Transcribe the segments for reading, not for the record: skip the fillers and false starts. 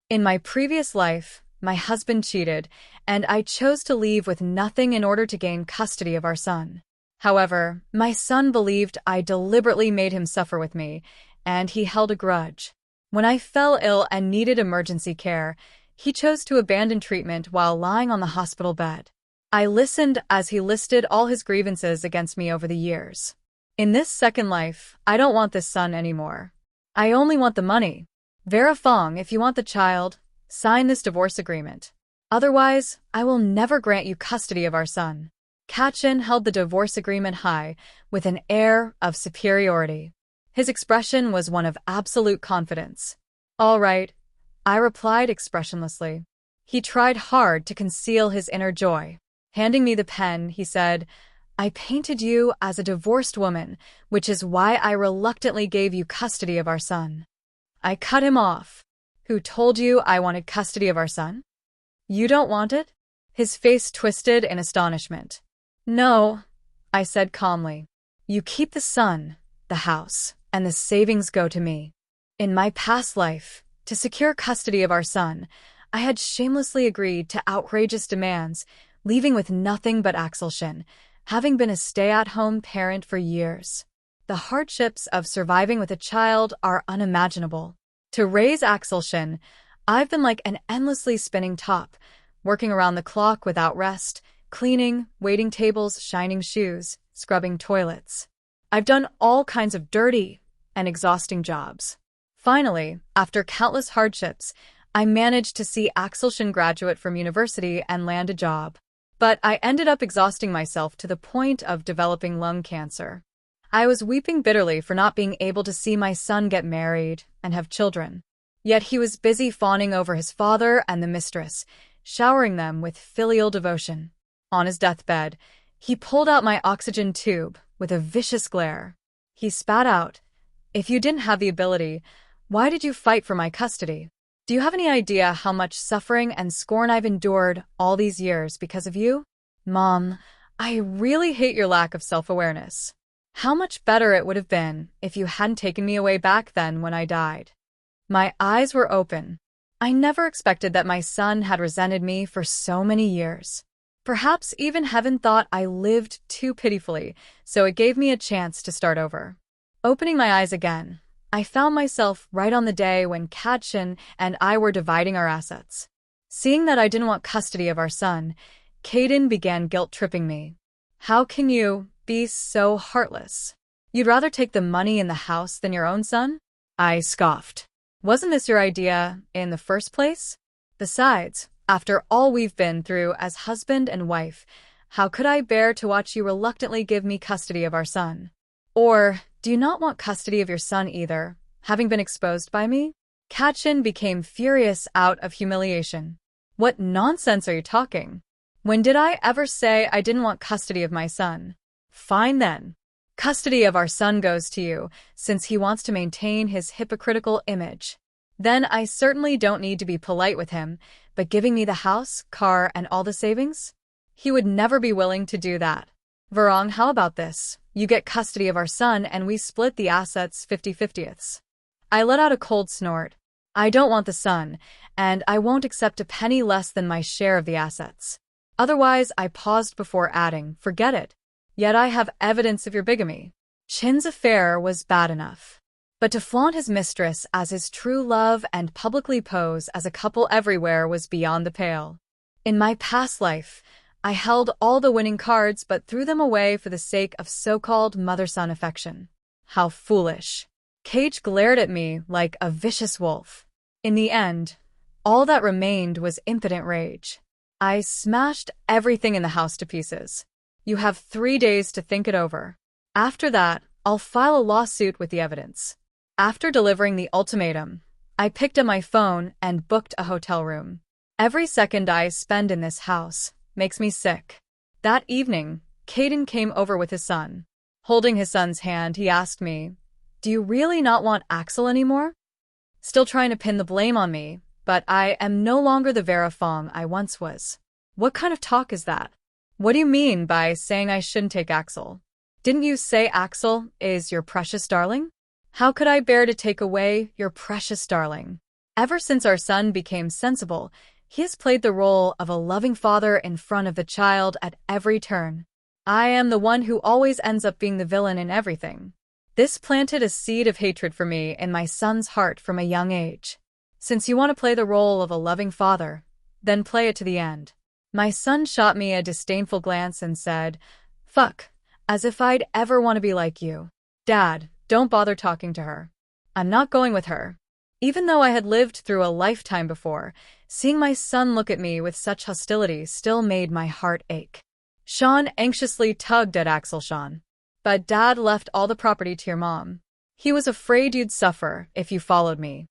In my previous life, my husband cheated, and I chose to leave with nothing in order to gain custody of our son. However, my son believed I deliberately made him suffer with me, and he held a grudge. When I fell ill and needed emergency care, he chose to abandon treatment while lying on the hospital bed. I listened as he listed all his grievances against me over the years. In this second life, I don't want this son anymore. I only want the money. Vera Fong, if you want the child, sign this divorce agreement. Otherwise, I will never grant you custody of our son. Kachin held the divorce agreement high, with an air of superiority. His expression was one of absolute confidence. All right, I replied expressionlessly. He tried hard to conceal his inner joy. Handing me the pen, he said, I painted you as a divorced woman, which is why I reluctantly gave you custody of our son. I cut him off. Who told you I wanted custody of our son? You don't want it? His face twisted in astonishment. No, I said calmly. You keep the son, the house, and the savings go to me. In my past life, to secure custody of our son, I had shamelessly agreed to outrageous demands, leaving with nothing but Axel Shin, having been a stay-at-home parent for years. The hardships of surviving with a child are unimaginable. To raise Axel Shin, I've been like an endlessly spinning top, working around the clock without rest, cleaning, waiting tables, shining shoes, scrubbing toilets. I've done all kinds of dirty and exhausting jobs. Finally, after countless hardships, I managed to see Axel Shin graduate from university and land a job. But I ended up exhausting myself to the point of developing lung cancer. I was weeping bitterly for not being able to see my son get married and have children. Yet he was busy fawning over his father and the mistress, showering them with filial devotion. On his deathbed, he pulled out my oxygen tube with a vicious glare. He spat out, If you didn't have the ability, why did you fight for my custody? Do you have any idea how much suffering and scorn I've endured all these years because of you? Mom, I really hate your lack of self-awareness. How much better it would have been if you hadn't taken me away back then when I died. My eyes were open. I never expected that my son had resented me for so many years. Perhaps even heaven thought I lived too pitifully, so it gave me a chance to start over. Opening my eyes again, I found myself right on the day when Kachin and I were dividing our assets. Seeing that I didn't want custody of our son, Caden began guilt-tripping me. How can you be so heartless? You'd rather take the money in the house than your own son? I scoffed. Wasn't this your idea in the first place? Besides, after all we've been through as husband and wife, how could I bear to watch you reluctantly give me custody of our son? Or do you not want custody of your son either, having been exposed by me? Kachin became furious out of humiliation. What nonsense are you talking? When did I ever say I didn't want custody of my son? Fine then. Custody of our son goes to you, since he wants to maintain his hypocritical image. Then I certainly don't need to be polite with him, but giving me the house, car, and all the savings? He would never be willing to do that. Varong, how about this? You get custody of our son and we split the assets 50-50ths. I let out a cold snort. I don't want the son, and I won't accept a penny less than my share of the assets. Otherwise, I paused before adding, forget it. Yet I have evidence of your bigamy. Chin's affair was bad enough. But to flaunt his mistress as his true love and publicly pose as a couple everywhere was beyond the pale. In my past life, I held all the winning cards but threw them away for the sake of so-called mother-son affection. How foolish. Cage glared at me like a vicious wolf. In the end, all that remained was impotent rage. I smashed everything in the house to pieces. You have 3 days to think it over. After that, I'll file a lawsuit with the evidence. After delivering the ultimatum, I picked up my phone and booked a hotel room. Every second I spend in this house makes me sick. That evening, Caden came over with his son. Holding his son's hand, he asked me, Do you really not want Axel anymore? Still trying to pin the blame on me, but I am no longer the Vera Fong I once was. What kind of talk is that? What do you mean by saying I shouldn't take Axel? Didn't you say Axel is your precious darling? How could I bear to take away your precious darling? Ever since our son became sensible, he has played the role of a loving father in front of the child at every turn. I am the one who always ends up being the villain in everything. This planted a seed of hatred for me in my son's heart from a young age. Since you want to play the role of a loving father, then play it to the end. My son shot me a disdainful glance and said, "Fuck, as if I'd ever want to be like you. Dad, don't bother talking to her. I'm not going with her." Even though I had lived through a lifetime before, seeing my son look at me with such hostility still made my heart ache. Sean anxiously tugged at Axel. "Sean, but Dad left all the property to your mom. He was afraid you'd suffer if you followed me.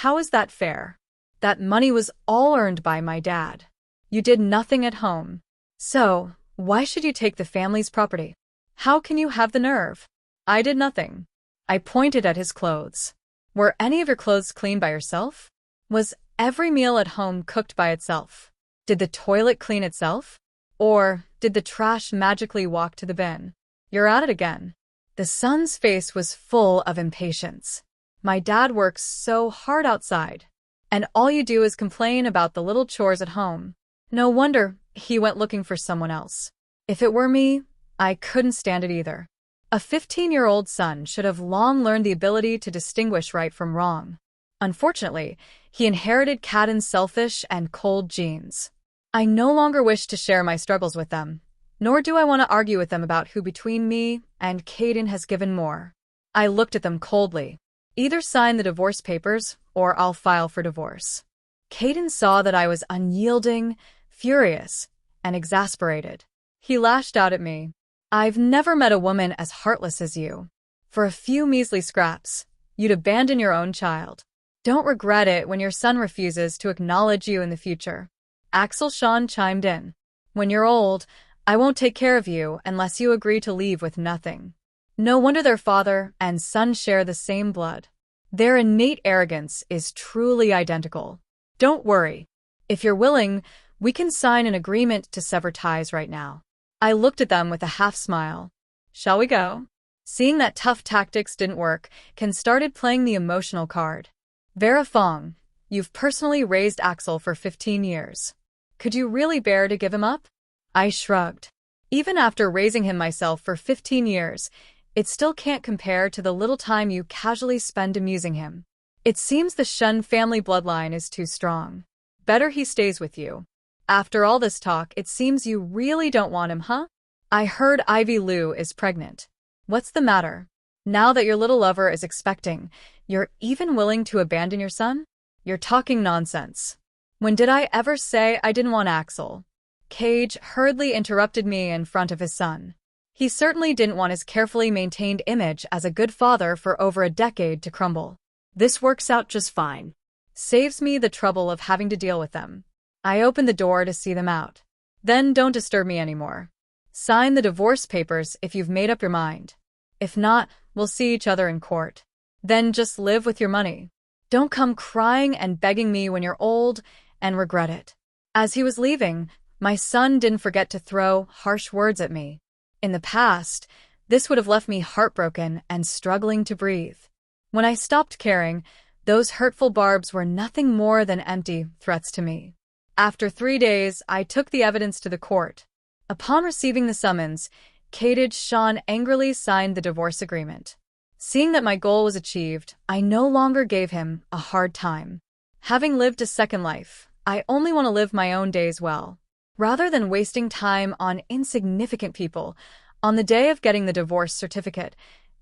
How is that fair? That money was all earned by my dad. You did nothing at home. So, why should you take the family's property? How can you have the nerve?" "I did nothing." I pointed at his clothes. "Were any of your clothes cleaned by yourself? Was every meal at home cooked by itself? Did the toilet clean itself? Or did the trash magically walk to the bin?" "You're at it again." The son's face was full of impatience. "My dad works so hard outside, and all you do is complain about the little chores at home. No wonder he went looking for someone else. If it were me, I couldn't stand it either." A 15-year-old son should have long learned the ability to distinguish right from wrong. Unfortunately, he inherited Caden's selfish and cold genes. I no longer wish to share my struggles with them, nor do I want to argue with them about who between me and Caden has given more. I looked at them coldly. "Either sign the divorce papers, or I'll file for divorce." Caden saw that I was unyielding, furious, and exasperated. He lashed out at me. "I've never met a woman as heartless as you. For a few measly scraps, you'd abandon your own child. Don't regret it when your son refuses to acknowledge you in the future." Axel Sean chimed in. "When you're old, I won't take care of you unless you agree to leave with nothing." No wonder their father and son share the same blood. Their innate arrogance is truly identical. "Don't worry. If you're willing, we can sign an agreement to sever ties right now." I looked at them with a half-smile. "Shall we go?" Seeing that tough tactics didn't work, Ken started playing the emotional card. "Vera Fong, you've personally raised Axel for 15 years. Could you really bear to give him up?" I shrugged. "Even after raising him myself for 15 years, it still can't compare to the little time you casually spend amusing him. It seems the Shun family bloodline is too strong. Better he stays with you. After all this talk, it seems you really don't want him, huh? I heard Ivy Lou is pregnant. What's the matter? Now that your little lover is expecting, you're even willing to abandon your son? You're talking nonsense. When did I ever say I didn't want Axel?" Cage hurriedly interrupted me in front of his son. He certainly didn't want his carefully maintained image as a good father for over a decade to crumble. "This works out just fine. Saves me the trouble of having to deal with them. I opened the door to see them out. Then don't disturb me anymore. Sign the divorce papers if you've made up your mind. If not, we'll see each other in court. Then just live with your money. Don't come crying and begging me when you're old and regret it." As he was leaving, my son didn't forget to throw harsh words at me. In the past, this would have left me heartbroken and struggling to breathe. When I stopped caring, those hurtful barbs were nothing more than empty threats to me. After 3 days, I took the evidence to the court. Upon receiving the summons, Caden Sean angrily signed the divorce agreement. Seeing that my goal was achieved, I no longer gave him a hard time. Having lived a second life, I only want to live my own days well. Rather than wasting time on insignificant people, on the day of getting the divorce certificate,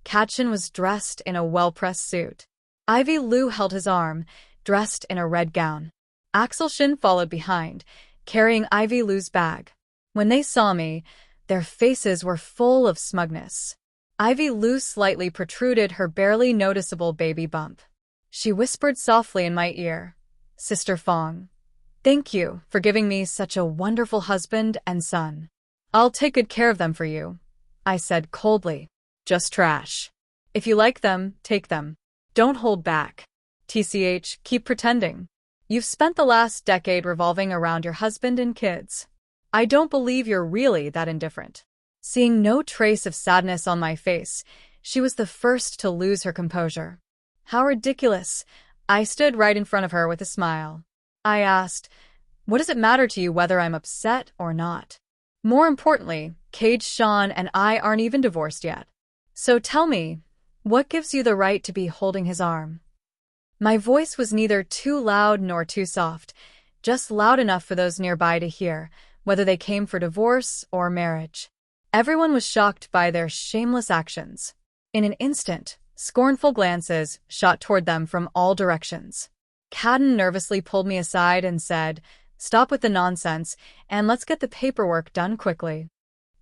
Katchin was dressed in a well-pressed suit. Ivy Lou held his arm, dressed in a red gown. Axel Shin followed behind, carrying Ivy Lou's bag. When they saw me, their faces were full of smugness. Ivy Lou slightly protruded her barely noticeable baby bump. She whispered softly in my ear, "Sister Fong, thank you for giving me such a wonderful husband and son. I'll take good care of them for you," I said coldly. "Just trash. If you like them, take them. Don't hold back. TCH, keep pretending. You've spent the last decade revolving around your husband and kids. I don't believe you're really that indifferent." Seeing no trace of sadness on my face, she was the first to lose her composure. "How ridiculous. I stood right in front of her with a smile. I asked, "What does it matter to you whether I'm upset or not? More importantly, Cage Sean and I aren't even divorced yet. So tell me, what gives you the right to be holding his arm?" My voice was neither too loud nor too soft, just loud enough for those nearby to hear, whether they came for divorce or marriage. Everyone was shocked by their shameless actions. In an instant, scornful glances shot toward them from all directions. Cadden nervously pulled me aside and said, "Stop with the nonsense, and let's get the paperwork done quickly."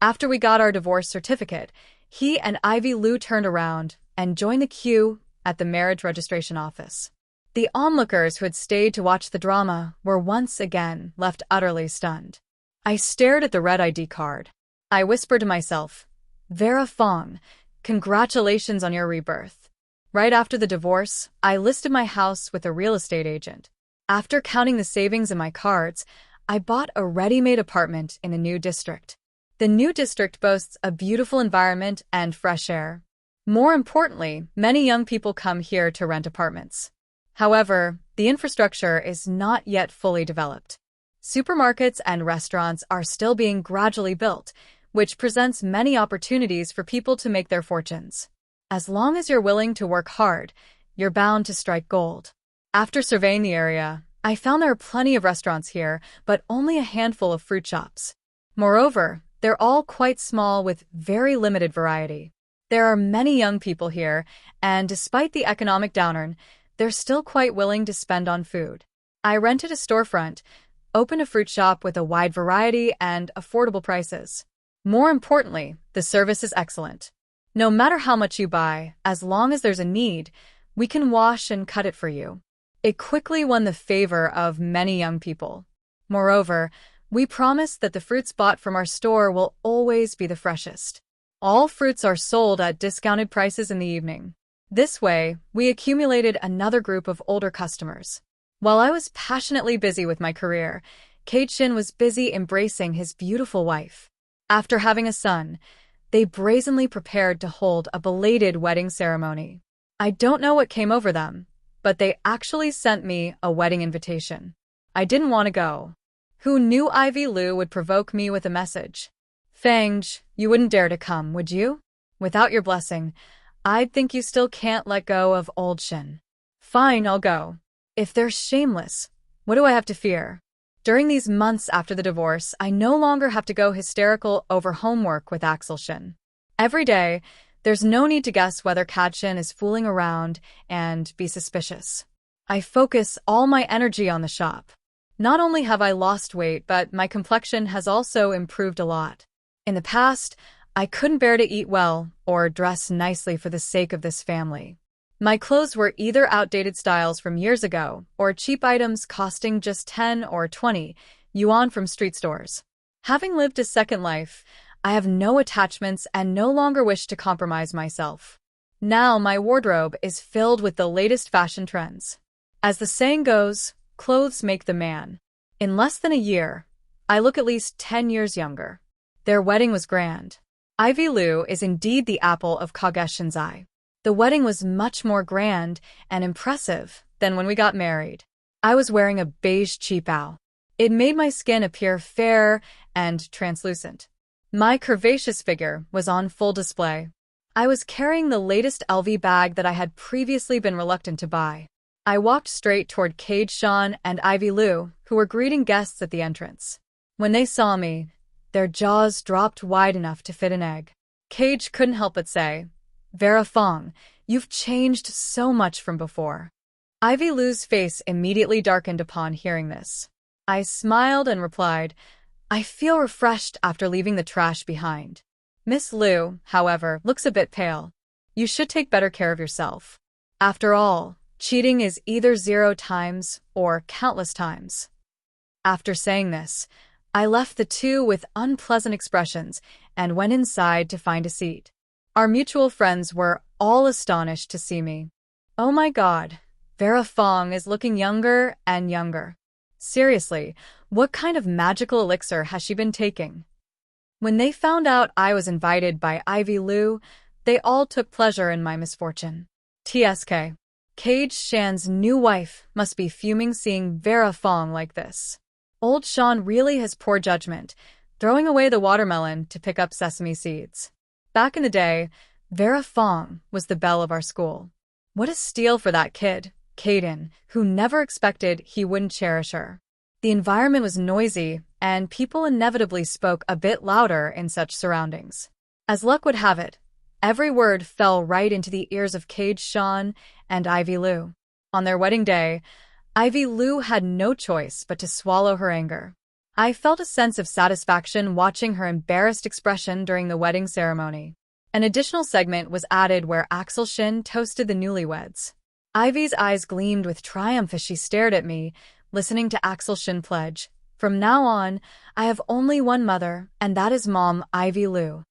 After we got our divorce certificate, he and Ivy Lou turned around and joined the queue at the marriage registration office. The onlookers who had stayed to watch the drama were once again left utterly stunned. I stared at the red ID card. I whispered to myself, "Vera Fong, congratulations on your rebirth." Right after the divorce, I listed my house with a real estate agent. After counting the savings in my cards, I bought a ready-made apartment in the new district. The new district boasts a beautiful environment and fresh air. More importantly, many young people come here to rent apartments. However, the infrastructure is not yet fully developed. Supermarkets and restaurants are still being gradually built, which presents many opportunities for people to make their fortunes. As long as you're willing to work hard, you're bound to strike gold. After surveying the area, I found there are plenty of restaurants here, but only a handful of fruit shops. Moreover, they're all quite small with very limited variety. There are many young people here, and despite the economic downturn, they're still quite willing to spend on food. I rented a storefront, opened a fruit shop with a wide variety and affordable prices. More importantly, the service is excellent. No matter how much you buy, as long as there's a need, we can wash and cut it for you. It quickly won the favor of many young people. Moreover, we promise that the fruits bought from our store will always be the freshest. All fruits are sold at discounted prices in the evening. This way, we accumulated another group of older customers. While I was passionately busy with my career, Cage-shin was busy embracing his beautiful wife. After having a son, they brazenly prepared to hold a belated wedding ceremony. I don't know what came over them, but they actually sent me a wedding invitation. I didn't want to go. Who knew Ivy Lou would provoke me with a message? "Fangj, you wouldn't dare to come, would you? Without your blessing, I'd think you still can't let go of old Shin." "Fine, I'll go. If they're shameless, what do I have to fear?" During these months after the divorce, I no longer have to go hysterical over homework with Axel Shin. Every day, there's no need to guess whether Kajin is fooling around and be suspicious. I focus all my energy on the shop. Not only have I lost weight, but my complexion has also improved a lot. In the past, I couldn't bear to eat well or dress nicely for the sake of this family. My clothes were either outdated styles from years ago or cheap items costing just 10 or 20 yuan from street stores. Having lived a second life, I have no attachments and no longer wish to compromise myself. Now my wardrobe is filled with the latest fashion trends. As the saying goes, clothes make the man. In less than a year, I look at least 10 years younger. Their wedding was grand. Ivy Lou is indeed the apple of Kageshin's eye. The wedding was much more grand and impressive than when we got married. I was wearing a beige qipao. It made my skin appear fair and translucent. My curvaceous figure was on full display. I was carrying the latest LV bag that I had previously been reluctant to buy. I walked straight toward Cage Sean and Ivy Lou, who were greeting guests at the entrance. When they saw me, their jaws dropped wide enough to fit an egg. Cage couldn't help but say, "Vera Fong, you've changed so much from before." Ivy Lou's face immediately darkened upon hearing this. I smiled and replied, "I feel refreshed after leaving the trash behind." Miss Liu, however, looks a bit pale. "You should take better care of yourself. After all, cheating is either 0 times or countless times." After saying this, I left the two with unpleasant expressions and went inside to find a seat. Our mutual friends were all astonished to see me. "Oh my God, Vera Fong is looking younger and younger. Seriously, what kind of magical elixir has she been taking?" When they found out I was invited by Ivy Lou, they all took pleasure in my misfortune. TSK. Cage Shan's new wife must be fuming seeing Vera Fong like this. Old Sean really has poor judgment, throwing away the watermelon to pick up sesame seeds. Back in the day, Vera Fong was the belle of our school. What a steal for that kid, Caden, who never expected he wouldn't cherish her. The environment was noisy, and people inevitably spoke a bit louder in such surroundings. As luck would have it, every word fell right into the ears of Cage Sean and Ivy Lou. On their wedding day, Ivy Lou had no choice but to swallow her anger. I felt a sense of satisfaction watching her embarrassed expression during the wedding ceremony. An additional segment was added where Axel Shin toasted the newlyweds. Ivy's eyes gleamed with triumph as she stared at me, listening to Axel Shin pledge, "From now on, I have only one mother, and that is Mom Ivy Lou."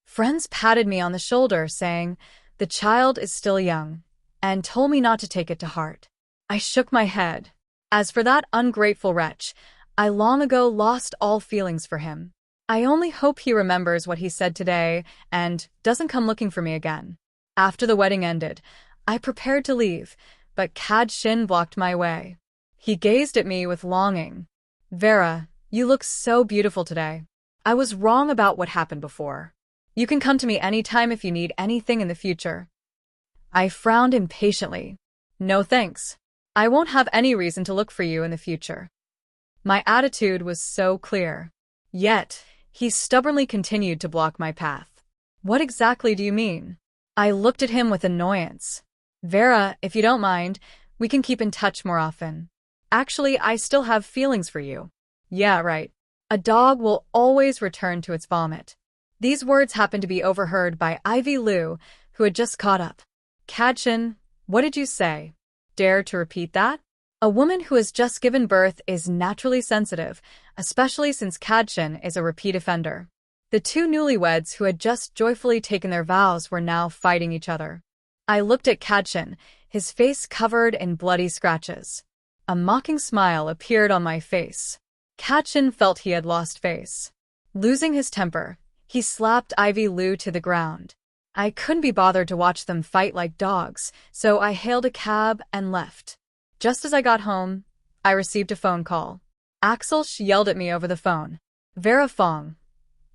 Friends patted me on the shoulder, saying, "The child is still young," and told me not to take it to heart. I shook my head. As for that ungrateful wretch, I long ago lost all feelings for him. I only hope he remembers what he said today and doesn't come looking for me again. After the wedding ended, I prepared to leave, but Cad Shin blocked my way. He gazed at me with longing. "Vera, you look so beautiful today. I was wrong about what happened before. You can come to me anytime if you need anything in the future." I frowned impatiently. "No thanks. I won't have any reason to look for you in the future." My attitude was so clear. Yet, he stubbornly continued to block my path. "What exactly do you mean?" I looked at him with annoyance. "Vera, if you don't mind, we can keep in touch more often. Actually, I still have feelings for you." "Yeah, right. A dog will always return to its vomit." These words happened to be overheard by Ivy Lou, who had just caught up. "Kadshin, what did you say? Dare to repeat that?" A woman who has just given birth is naturally sensitive, especially since Kadshin is a repeat offender. The two newlyweds who had just joyfully taken their vows were now fighting each other. I looked at Kadshin, his face covered in bloody scratches. A mocking smile appeared on my face. Kadshin felt he had lost face. Losing his temper, he slapped Ivy Lou to the ground. I couldn't be bothered to watch them fight like dogs, so I hailed a cab and left. Just as I got home, I received a phone call. Axel yelled at me over the phone. "Vera Fong,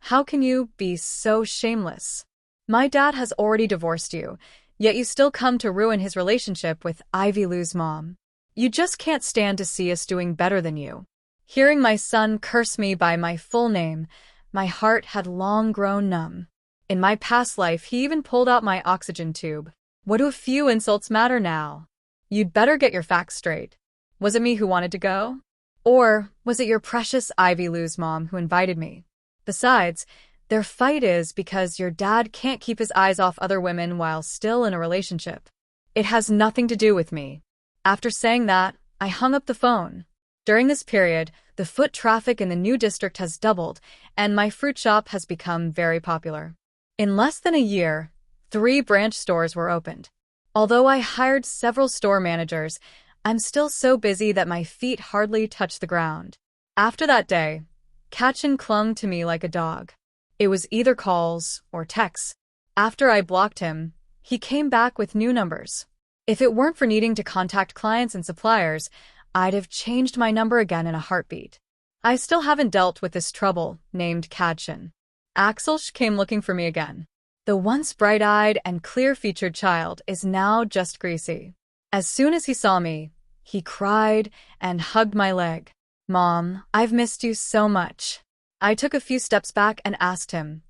how can you be so shameless? My dad has already divorced you, yet you still come to ruin his relationship with Ivy Lou's mom. You just can't stand to see us doing better than you." Hearing my son curse me by my full name, my heart had long grown numb. In my past life, he even pulled out my oxygen tube. What do a few insults matter now? "You'd better get your facts straight. Was it me who wanted to go? Or was it your precious Ivy Lou's mom who invited me? Besides, their fight is because your dad can't keep his eyes off other women while still in a relationship. It has nothing to do with me." After saying that, I hung up the phone. During this period, the foot traffic in the new district has doubled, and my fruit shop has become very popular. In less than a year, 3 branch stores were opened. Although I hired several store managers, I'm still so busy that my feet hardly touch the ground. After that day, Kachin clung to me like a dog. It was either calls or texts. After I blocked him, he came back with new numbers. If it weren't for needing to contact clients and suppliers, I'd have changed my number again in a heartbeat. I still haven't dealt with this trouble named Kadshin. Axel came looking for me again. The once bright-eyed and clear-featured child is now just greasy. As soon as he saw me, he cried and hugged my leg. "Mom, I've missed you so much." I took a few steps back and asked him,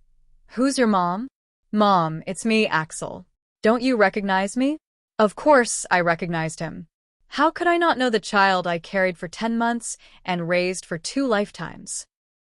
"Who's your mom?" "Mom, it's me, Axel. Don't you recognize me?" Of course I recognized him. How could I not know the child I carried for 10 months and raised for 2 lifetimes?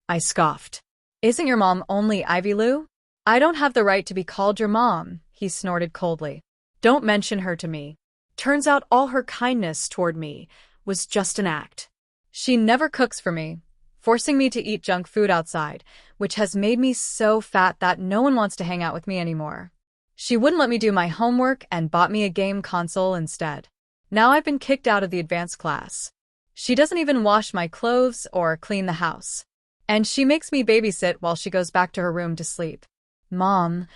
I scoffed. "Isn't your mom only Ivy Lou?" "I don't have the right to be called your mom," he snorted coldly. "Don't mention her to me. Turns out all her kindness toward me was just an act. She never cooks for me, forcing me to eat junk food outside, which has made me so fat that no one wants to hang out with me anymore. She wouldn't let me do my homework and bought me a game console instead. Now I've been kicked out of the advanced class. She doesn't even wash my clothes or clean the house. And she makes me babysit while she goes back to her room to sleep. Mom,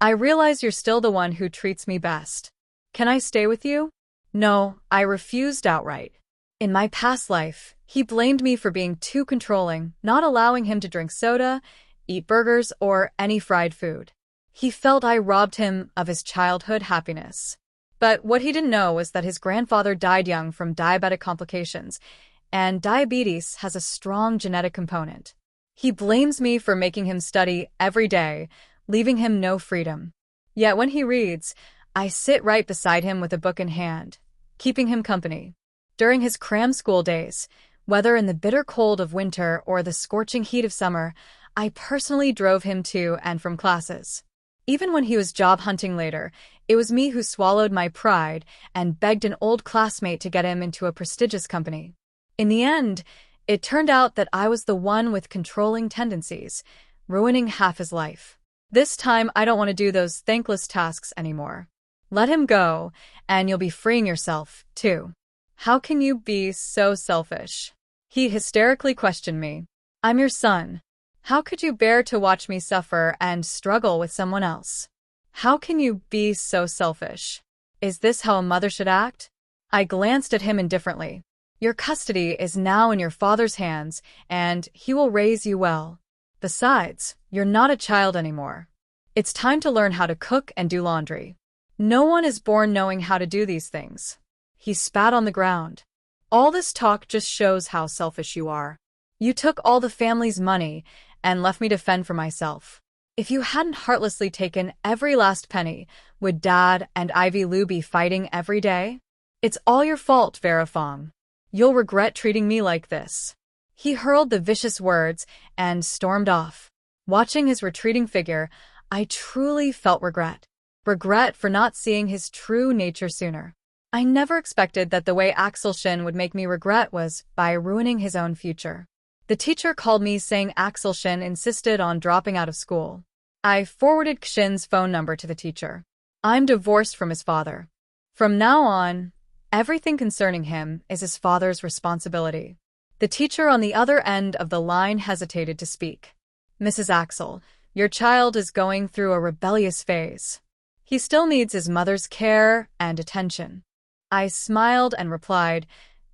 I realize you're still the one who treats me best. Can I stay with you?" No, I refused outright. In my past life, he blamed me for being too controlling, not allowing him to drink soda, eat burgers, or any fried food. He felt I robbed him of his childhood happiness. But what he didn't know was that his grandfather died young from diabetic complications, and diabetes has a strong genetic component. He blames me for making him study every day, leaving him no freedom. Yet when he reads, I sit right beside him with a book in hand, keeping him company. During his cram school days, whether in the bitter cold of winter or the scorching heat of summer, I personally drove him to and from classes. Even when he was job hunting later, it was me who swallowed my pride and begged an old classmate to get him into a prestigious company. In the end, it turned out that I was the one with controlling tendencies, ruining half his life. This time, I don't want to do those thankless tasks anymore. Let him go, and you'll be freeing yourself, too. How can you be so selfish? He hysterically questioned me. I'm your son. How could you bear to watch me suffer and struggle with someone else? How can you be so selfish? Is this how a mother should act? I glanced at him indifferently. Your custody is now in your father's hands, and he will raise you well. Besides, you're not a child anymore. It's time to learn how to cook and do laundry. No one is born knowing how to do these things. He spat on the ground. All this talk just shows how selfish you are. You took all the family's money and left me to fend for myself. If you hadn't heartlessly taken every last penny, would Dad and Ivy Lou be fighting every day? It's all your fault, Vera Fong. You'll regret treating me like this. He hurled the vicious words and stormed off. Watching his retreating figure, I truly felt regret. Regret for not seeing his true nature sooner. I never expected that the way Axel Shin would make me regret was by ruining his own future. The teacher called me saying Axel Shin insisted on dropping out of school. I forwarded Shin's phone number to the teacher. I'm divorced from his father. From now on, everything concerning him is his father's responsibility. The teacher on the other end of the line hesitated to speak. Mrs. Axel, your child is going through a rebellious phase. He still needs his mother's care and attention. I smiled and replied,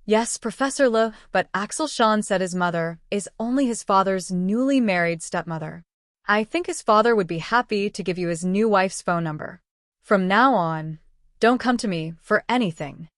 Yes, Professor Le, but Axel Shan said his mother is only his father's newly married stepmother. I think his father would be happy to give you his new wife's phone number. From now on, don't come to me for anything.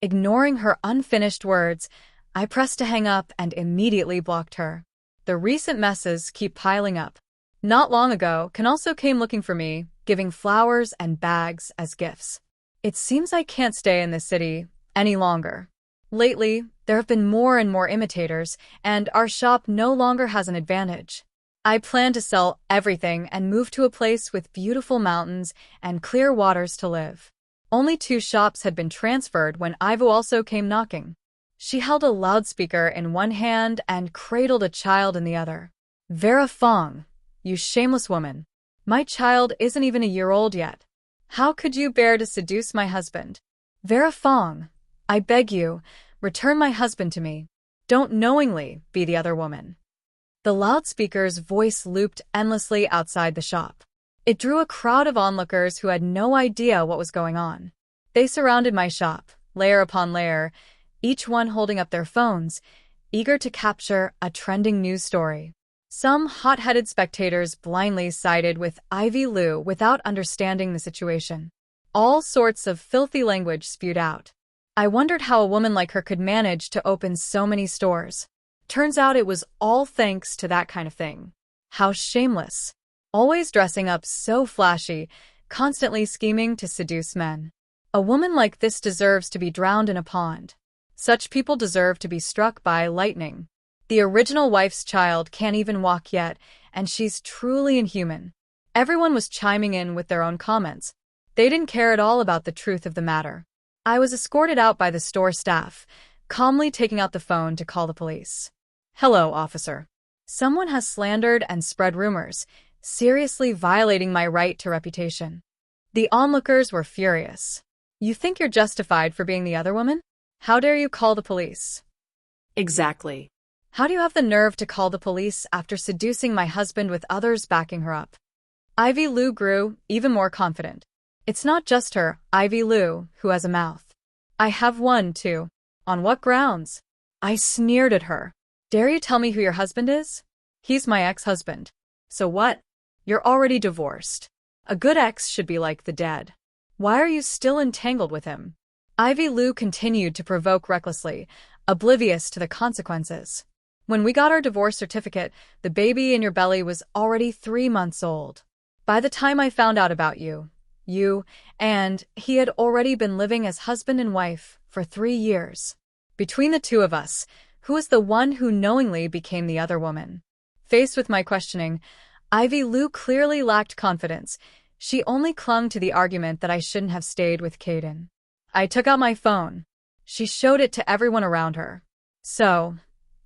Ignoring her unfinished words, I pressed to hang up and immediately blocked her. The recent messes keep piling up. Not long ago, Ken also came looking for me, giving flowers and bags as gifts. It seems I can't stay in this city any longer. Lately, there have been more and more imitators, and our shop no longer has an advantage. I plan to sell everything and move to a place with beautiful mountains and clear waters to live. Only 2 shops had been transferred when Ivo also came knocking. She held a loudspeaker in one hand and cradled a child in the other. Vera Fong, you shameless woman. My child isn't even a year old yet. How could you bear to seduce my husband? Vera Fong, I beg you, return my husband to me. Don't knowingly be the other woman. The loudspeaker's voice looped endlessly outside the shop. It drew a crowd of onlookers who had no idea what was going on. They surrounded my shop, layer upon layer, each one holding up their phones, eager to capture a trending news story. Some hot-headed spectators blindly sided with Ivy Lou without understanding the situation. All sorts of filthy language spewed out. I wondered how a woman like her could manage to open so many stores. Turns out it was all thanks to that kind of thing. How shameless. Always dressing up so flashy, constantly scheming to seduce men. A woman like this deserves to be drowned in a pond. Such people deserve to be struck by lightning. The original wife's child can't even walk yet, and she's truly inhuman. Everyone was chiming in with their own comments. They didn't care at all about the truth of the matter. I was escorted out by the store staff, calmly taking out the phone to call the police. Hello, officer. Someone has slandered and spread rumors, seriously violating my right to reputation. The onlookers were furious. You think you're justified for being the other woman? How dare you call the police? Exactly. How do you have the nerve to call the police after seducing my husband with others backing her up? Ivy Lou grew even more confident. It's not just her, Ivy Lou, who has a mouth. I have one, too. On what grounds? I sneered at her. Dare you tell me who your husband is? He's my ex-husband. So what? You're already divorced. A good ex should be like the dead. Why are you still entangled with him? Ivy Lou continued to provoke recklessly, oblivious to the consequences. When we got our divorce certificate, the baby in your belly was already 3 months old. By the time I found out about you and he had already been living as husband and wife for 3 years. Between the two of us, who was the one who knowingly became the other woman? Faced with my questioning, Ivy Lou clearly lacked confidence. She only clung to the argument that I shouldn't have stayed with Caden. I took out my phone. She showed it to everyone around her. So,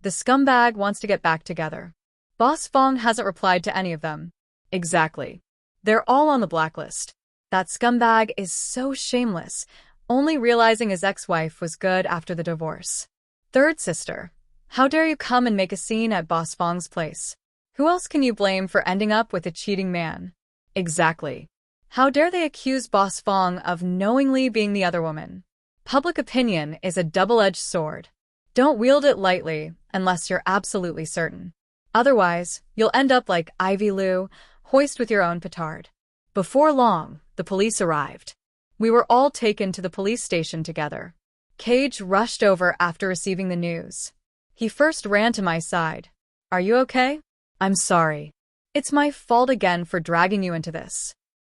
the scumbag wants to get back together. Boss Fong hasn't replied to any of them. Exactly. They're all on the blacklist. That scumbag is so shameless, only realizing his ex-wife was good after the divorce. Third sister, how dare you come and make a scene at Boss Fong's place? Who else can you blame for ending up with a cheating man? Exactly. How dare they accuse Boss Fong of knowingly being the other woman? Public opinion is a double-edged sword. Don't wield it lightly unless you're absolutely certain. Otherwise, you'll end up like Ivy Lou, hoist with your own petard. Before long, the police arrived. We were all taken to the police station together. Cage rushed over after receiving the news. He first ran to my side. Are you okay? I'm sorry. It's my fault again for dragging you into this.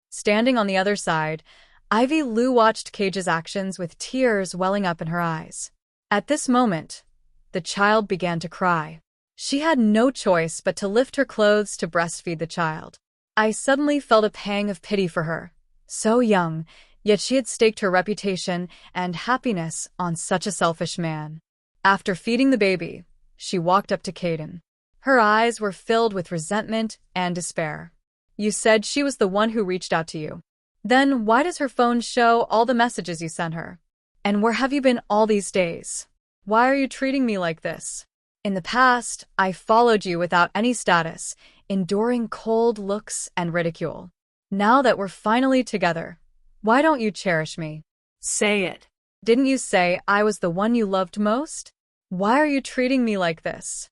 Standing on the other side, Ivy Lou watched Cage's actions with tears welling up in her eyes. At this moment, the child began to cry. She had no choice but to lift her clothes to breastfeed the child. I suddenly felt a pang of pity for her. So young, yet she had staked her reputation and happiness on such a selfish man. After feeding the baby, she walked up to Caden. Her eyes were filled with resentment and despair. You said she was the one who reached out to you. Then why does her phone show all the messages you sent her? And where have you been all these days? Why are you treating me like this? In the past, I followed you without any status, enduring cold looks and ridicule. Now that we're finally together, why don't you cherish me? Say it. Didn't you say I was the one you loved most? Why are you treating me like this?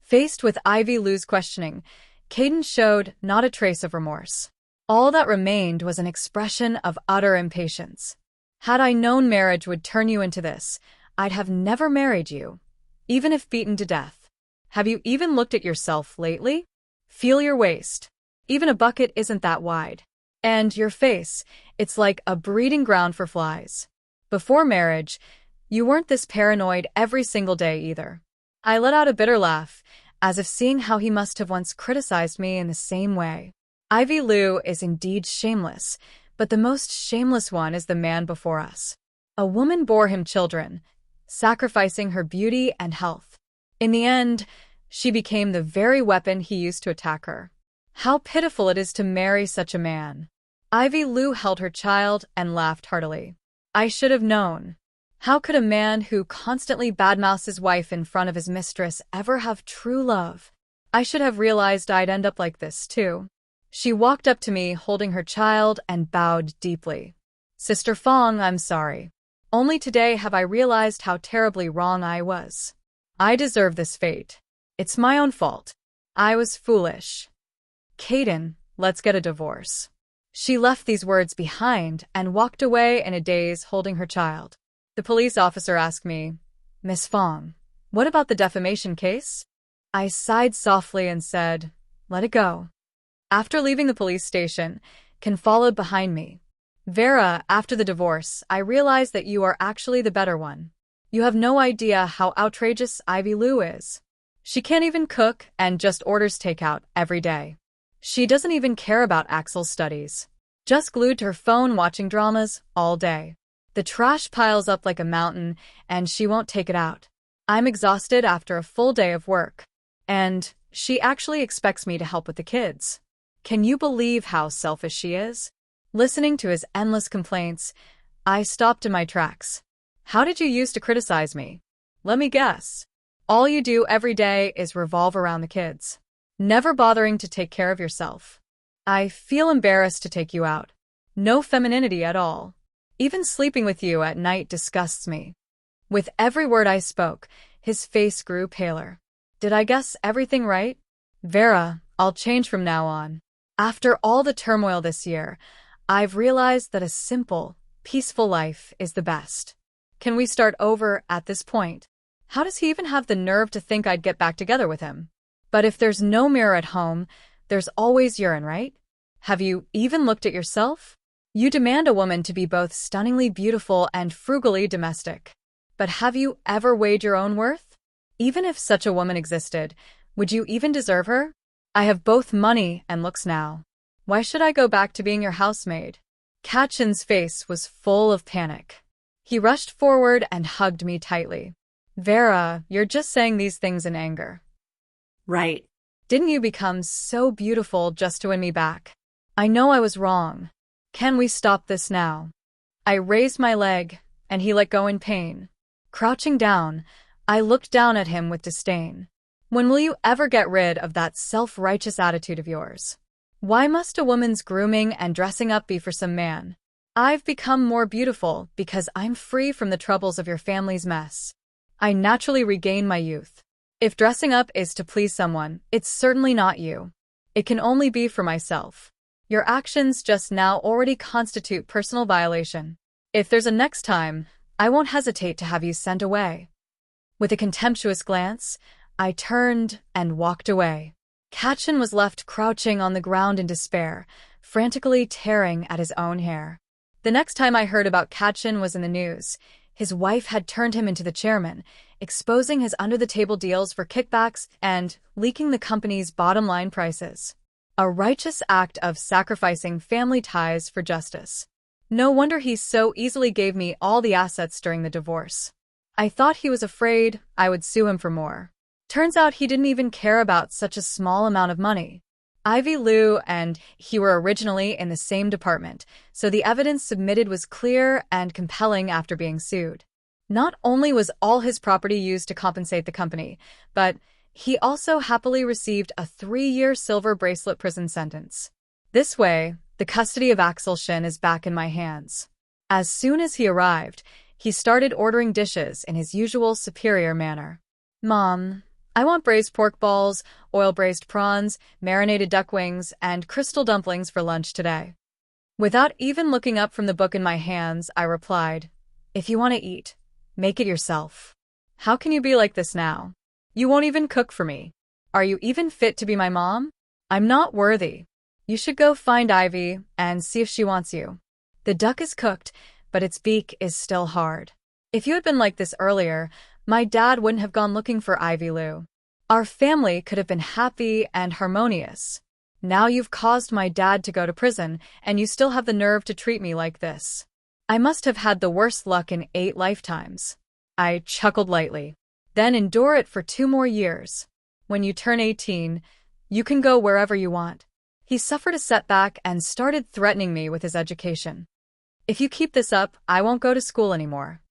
Faced with Ivy Lou's questioning, Caden showed not a trace of remorse. All that remained was an expression of utter impatience. Had I known marriage would turn you into this, I'd have never married you, even if beaten to death. Have you even looked at yourself lately? Feel your waist. Even a bucket isn't that wide. And your face, it's like a breeding ground for flies. Before marriage, you weren't this paranoid every single day either. I let out a bitter laugh, as if seeing how he must have once criticized me in the same way. Ivy Lou is indeed shameless, but the most shameless one is the man before us. A woman bore him children, sacrificing her beauty and health. In the end, she became the very weapon he used to attack her. How pitiful it is to marry such a man. Ivy Lou held her child and laughed heartily. I should have known. How could a man who constantly badmouths his wife in front of his mistress ever have true love? I should have realized I'd end up like this, too. She walked up to me, holding her child, and bowed deeply. Sister Fong, I'm sorry. Only today have I realized how terribly wrong I was. I deserve this fate. It's my own fault. I was foolish. Caden, let's get a divorce. She left these words behind and walked away in a daze, holding her child. The police officer asked me, Miss Fong, what about the defamation case? I sighed softly and said, let it go. After leaving the police station, Ken followed behind me. Vera, after the divorce, I realized that you are actually the better one. You have no idea how outrageous Ivy Lou is. She can't even cook and just orders takeout every day. She doesn't even care about Axel's studies. Just glued to her phone watching dramas all day. The trash piles up like a mountain and she won't take it out. I'm exhausted after a full day of work. And she actually expects me to help with the kids. Can you believe how selfish she is? Listening to his endless complaints, I stopped in my tracks. How did you used to criticize me? Let me guess. All you do every day is revolve around the kids. Never bothering to take care of yourself. I feel embarrassed to take you out. No femininity at all. Even sleeping with you at night disgusts me. With every word I spoke, his face grew paler. Did I guess everything right? Vera, I'll change from now on. After all the turmoil this year, I've realized that a simple, peaceful life is the best. Can we start over at this point? How does he even have the nerve to think I'd get back together with him? But if there's no mirror at home, there's always urine, right? Have you even looked at yourself? You demand a woman to be both stunningly beautiful and frugally domestic. But have you ever weighed your own worth? Even if such a woman existed, would you even deserve her? I have both money and looks now. Why should I go back to being your housemaid? Kachin's face was full of panic. He rushed forward and hugged me tightly. Vera, you're just saying these things in anger. Right. Didn't you become so beautiful just to win me back? I know I was wrong. Can we stop this now? I raised my leg, and he let go in pain. Crouching down, I looked down at him with disdain. When will you ever get rid of that self-righteous attitude of yours? Why must a woman's grooming and dressing up be for some man? I've become more beautiful because I'm free from the troubles of your family's mess. I naturally regain my youth. If dressing up is to please someone, it's certainly not you. It can only be for myself. Your actions just now already constitute personal violation. If there's a next time, I won't hesitate to have you sent away. With a contemptuous glance, I turned and walked away. Kachin was left crouching on the ground in despair, frantically tearing at his own hair. The next time I heard about Kachin was in the news. His wife had turned him into the chairman, exposing his under-the-table deals for kickbacks and leaking the company's bottom-line prices. A righteous act of sacrificing family ties for justice. No wonder he so easily gave me all the assets during the divorce. I thought he was afraid I would sue him for more. Turns out he didn't even care about such a small amount of money. Ivy Liu and he were originally in the same department, so the evidence submitted was clear and compelling after being sued. Not only was all his property used to compensate the company, but he also happily received a 3-year silver bracelet prison sentence. This way, the custody of Axel Shin is back in my hands. As soon as he arrived, he started ordering dishes in his usual superior manner. Mom, I want braised pork balls, oil-braised prawns, marinated duck wings, and crystal dumplings for lunch today. Without even looking up from the book in my hands, I replied, if you want to eat, make it yourself. How can you be like this now? You won't even cook for me. Are you even fit to be my mom? I'm not worthy. You should go find Ivy and see if she wants you. The duck is cooked, but its beak is still hard. If you had been like this earlier, my dad wouldn't have gone looking for Ivy Liu. Our family could have been happy and harmonious. Now you've caused my dad to go to prison, and you still have the nerve to treat me like this. I must have had the worst luck in 8 lifetimes. I chuckled lightly. Then endure it for 2 more years. When you turn 18, you can go wherever you want. He suffered a setback and started threatening me with his education. If you keep this up, I won't go to school anymore.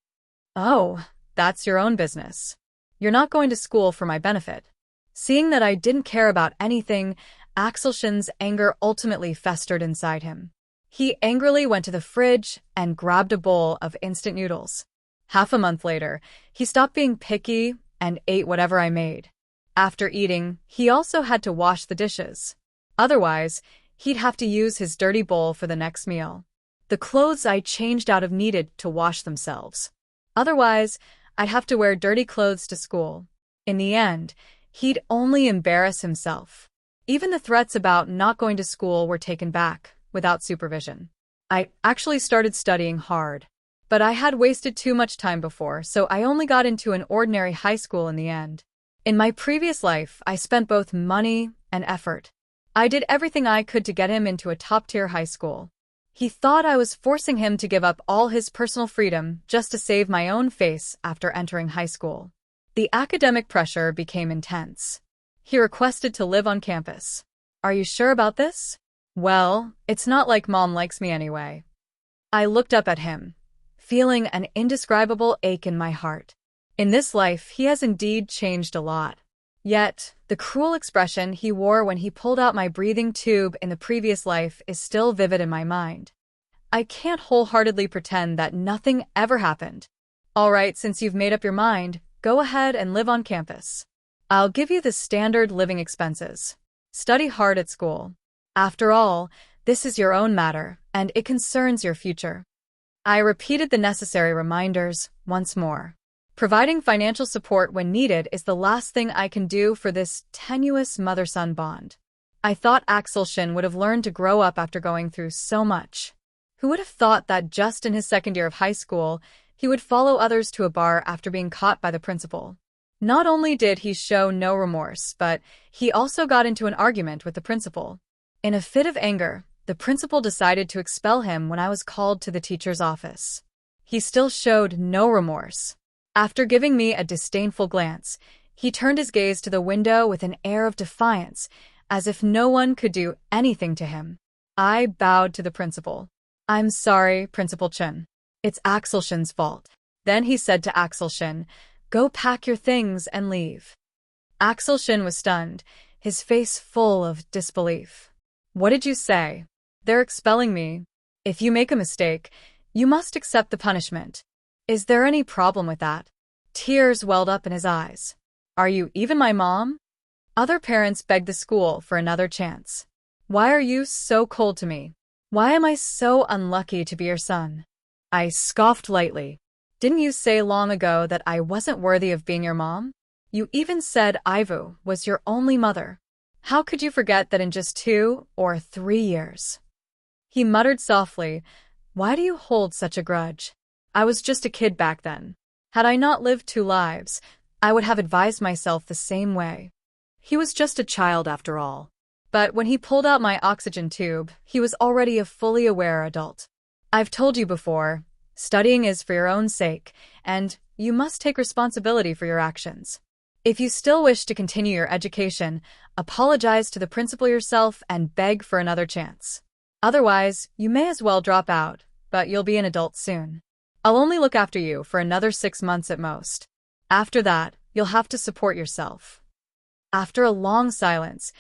Oh, that's your own business. You're not going to school for my benefit. Seeing that I didn't care about anything, Axel Shin's anger ultimately festered inside him. He angrily went to the fridge and grabbed a bowl of instant noodles. Half a month later, he stopped being picky and ate whatever I made. After eating, he also had to wash the dishes. Otherwise, he'd have to use his dirty bowl for the next meal. The clothes I changed out of needed to wash themselves. Otherwise, I'd have to wear dirty clothes to school. In the end, he'd only embarrass himself. Even the threats about not going to school were taken back, without supervision. I actually started studying hard. But I had wasted too much time before, so I only got into an ordinary high school in the end. In my previous life, I spent both money and effort. I did everything I could to get him into a top-tier high school. He thought I was forcing him to give up all his personal freedom just to save my own face after entering high school. The academic pressure became intense. He requested to live on campus. Are you sure about this? Well, it's not like Mom likes me anyway. I looked up at him, feeling an indescribable ache in my heart. In this life, he has indeed changed a lot. Yet, the cruel expression he wore when he pulled out my breathing tube in the previous life is still vivid in my mind. I can't wholeheartedly pretend that nothing ever happened. All right, since you've made up your mind, go ahead and live on campus. I'll give you the standard living expenses. Study hard at school. After all, this is your own matter, and it concerns your future. I repeated the necessary reminders once more. Providing financial support when needed is the last thing I can do for this tenuous mother-son bond. I thought Axelshin would have learned to grow up after going through so much. Who would have thought that just in his second year of high school, he would follow others to a bar after being caught by the principal? Not only did he show no remorse, but he also got into an argument with the principal. In a fit of anger, the principal decided to expel him when I was called to the teacher's office. He still showed no remorse. After giving me a disdainful glance, he turned his gaze to the window with an air of defiance, as if no one could do anything to him. I bowed to the principal. "I'm sorry, Principal Chun. It's Axelshin's fault." Then he said to Axelshin, "Go pack your things and leave." Axelshin was stunned, his face full of disbelief. "What did you say?" "They're expelling me. If you make a mistake, you must accept the punishment. Is there any problem with that?" Tears welled up in his eyes. "Are you even my mom?" Other parents begged the school for another chance. "Why are you so cold to me? Why am I so unlucky to be your son?" I scoffed lightly. "Didn't you say long ago that I wasn't worthy of being your mom? You even said Ivu was your only mother. How could you forget that in just 2 or 3 years?" He muttered softly, "Why do you hold such a grudge? I was just a kid back then. Had I not lived 2 lives, I would have advised myself the same way." He was just a child after all. But when he pulled out my oxygen tube, he was already a fully aware adult. "I've told you before, studying is for your own sake, and you must take responsibility for your actions. If you still wish to continue your education, apologize to the principal yourself and beg for another chance. Otherwise, you may as well drop out, but you'll be an adult soon. I'll only look after you for another 6 months at most. After that, you'll have to support yourself." After a long silence,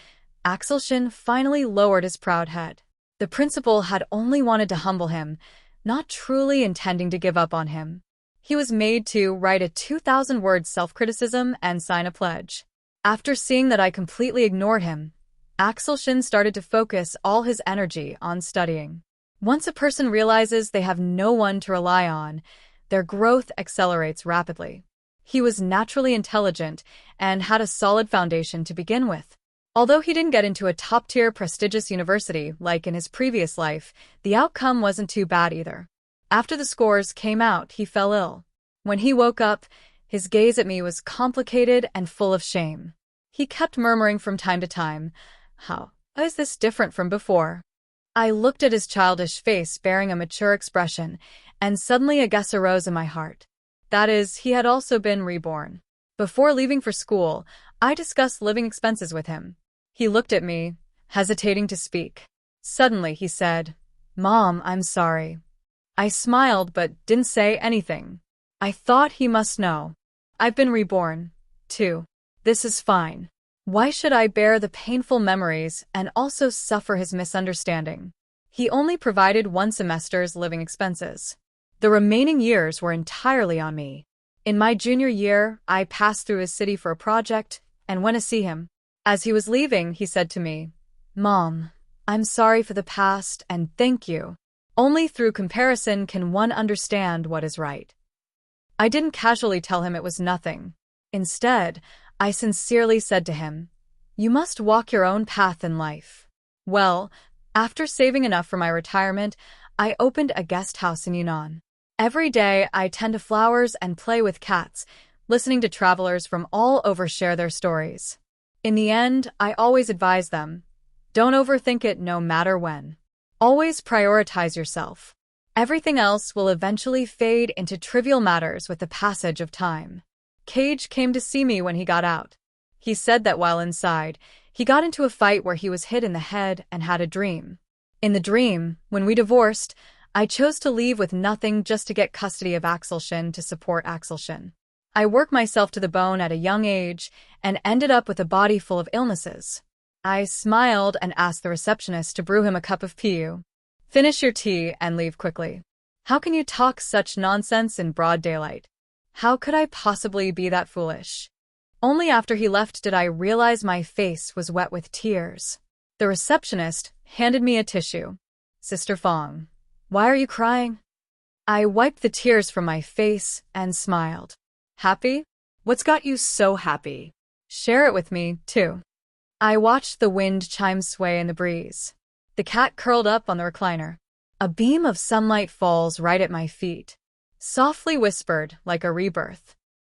Axelshin finally lowered his proud head. The principal had only wanted to humble him, not truly intending to give up on him. He was made to write a 2,000-word self-criticism and sign a pledge. After seeing that I completely ignored him, Axelshin started to focus all his energy on studying. Once a person realizes they have no one to rely on, their growth accelerates rapidly. He was naturally intelligent and had a solid foundation to begin with. Although he didn't get into a top-tier prestigious university like in his previous life, the outcome wasn't too bad either. After the scores came out, he fell ill. When he woke up, his gaze at me was complicated and full of shame. He kept murmuring from time to time, "How is this different from before?" I looked at his childish face bearing a mature expression, and suddenly a guess arose in my heart. That is, he had also been reborn. Before leaving for school, I discussed living expenses with him. He looked at me, hesitating to speak. Suddenly he said, "Mom, I'm sorry." I smiled but didn't say anything. I thought he must know. I've been reborn, too. This is fine. Why should I bear the painful memories and also suffer his misunderstanding? He only provided 1 semester's living expenses. The remaining years were entirely on me. In my junior year, I passed through his city for a project and went to see him. As he was leaving, he said to me, "Mom, I'm sorry for the past and thank you. Only through comparison can one understand what is right." I didn't casually tell him it was nothing. Instead, I sincerely said to him, "You must walk your own path in life." Well, after saving enough for my retirement, I opened a guest house in Yunnan. Every day, I tend to flowers and play with cats, listening to travelers from all over share their stories. In the end, I always advise them, don't overthink it no matter when. Always prioritize yourself. Everything else will eventually fade into trivial matters with the passage of time. Cage came to see me when he got out. He said that while inside, he got into a fight where he was hit in the head and had a dream. In the dream, when we divorced, I chose to leave with nothing just to get custody of Axelshin to support Axelshin. I worked myself to the bone at a young age and ended up with a body full of illnesses. I smiled and asked the receptionist to brew him a cup of piu. Finish your tea and leave quickly. How can you talk such nonsense in broad daylight? How could I possibly be that foolish? Only after he left did I realize my face was wet with tears. The receptionist handed me a tissue. Sister Fong, why are you crying? I wiped the tears from my face and smiled. Happy? What's got you so happy? Share it with me, too. I watched the wind chimes sway in the breeze. The cat curled up on the recliner. A beam of sunlight falls right at my feet. Softly whispered like a rebirth.